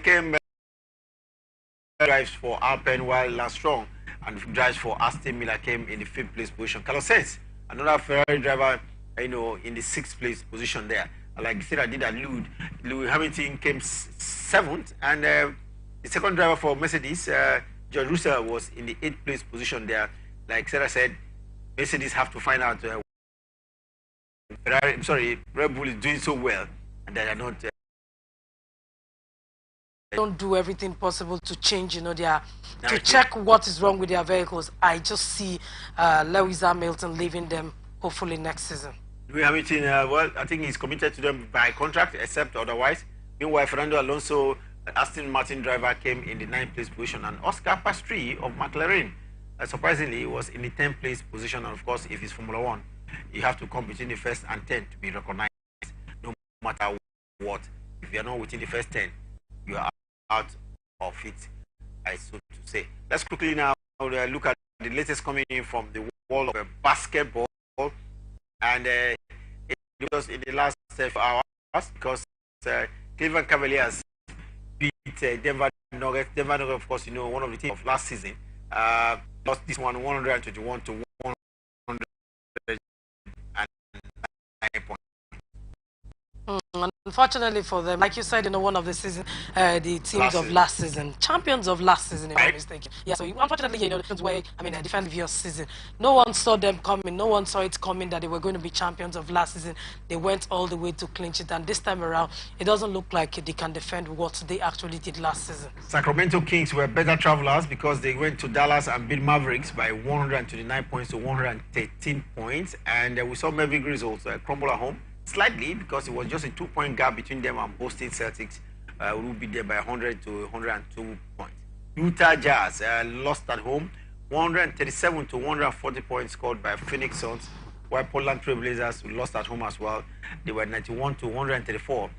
came drives for Alpen, while Lance Strong and drives for Aston Miller came in the 5th place position. Carlos Sainz, another Ferrari driver, in the 6th place position there. Like I said, I did allude, Lewis Hamilton came 7th, and the second driver for Mercedes, George Russell, was in the 8th place position there. Like Sarah said, Mercedes have to find out Red Bull is doing so well, and they are not. Don't do everything possible to change, to check what is wrong with their vehicles. I just see Lewis Hamilton leaving them hopefully next season. Lewis Hamilton, well, I think he's committed to them by contract, except otherwise. Meanwhile, Fernando Alonso, Aston Martin driver, came in the 9th place position, and Oscar Piastri of McLaren, surprisingly, was in the 10th place position. And of course, if it's Formula One, you have to come between the first and 10 to be recognized, no matter what. If you are not within the first 10, you are out of it, I so to say. Let's quickly now look at the latest coming in from the world of basketball, and it was in the last few hours, because Cleveland Cavaliers beat Denver Nuggets. Denver Nuggets, of course, one of the teams of last season, lost this one 121 to 109 points. Unfortunately for them, like you said, one of the season, the teams of last season, champions of last season, if I'm mistaken. Yeah, so unfortunately, the way, a different view of season. No one saw them coming. No one saw it coming that they were going to be champions of last season. They went all the way to clinch it, and this time around, it doesn't look like they can defend what they actually did last season. Sacramento Kings were better travelers because they went to Dallas and beat Mavericks by 129 points to 113 points, and we saw Mavericks results crumble at home slightly, because it was just a 2-point gap between them and Boston Celtics, who will be there by 100 to 102 points. Utah Jazz lost at home, 137 to 140 points scored by Phoenix Suns, while Portland Trail Blazers lost at home as well. They were 91 to 134.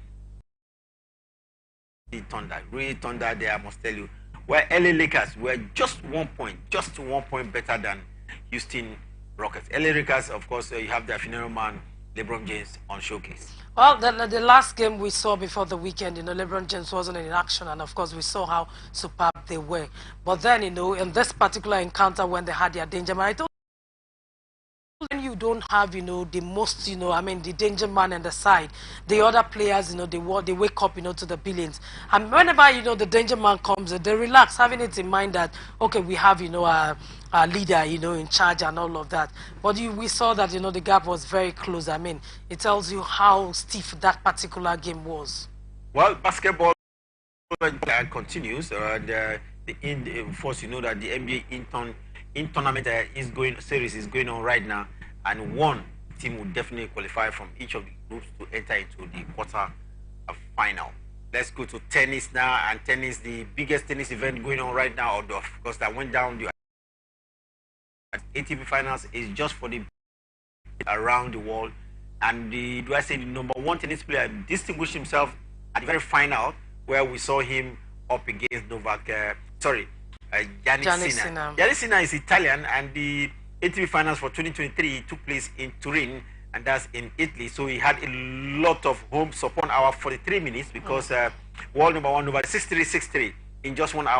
Really thunder there, I must tell you. Where LA Lakers were just 1 point better than Houston Rockets. LA Lakers, of course, you have their phenomenal man, LeBron James, on showcase. Well, the last game we saw before the weekend, LeBron James wasn't in action, and of course we saw how superb they were. But then, in this particular encounter when they had their danger man, I told when you don't have, the most, the danger man on the side, the other players, they wake up, to the billions. And whenever, the danger man comes, they relax, having it in mind that, okay, we have, a leader, in charge and all of that. But we saw that, the gap was very close. It tells you how stiff that particular game was. Well, basketball continues. Of course, that the NBA in-tournament series is going on right now, and one team will definitely qualify from each of the groups to enter into the quarter final. Let's go to tennis now, and tennis, the biggest tennis event going on right now, of course, that went down the ATP finals, is just for the around the world, and the number 1 tennis player distinguished himself at the very final, where we saw him up against Jannik Sinner. Jannik Sinner is Italian, and the ATP finals for 2023 took place in Turin, and that's in Italy. So he had a lot of home support, 1 hour 43 minutes, because world number 1 over 6-3 in just 1 hour.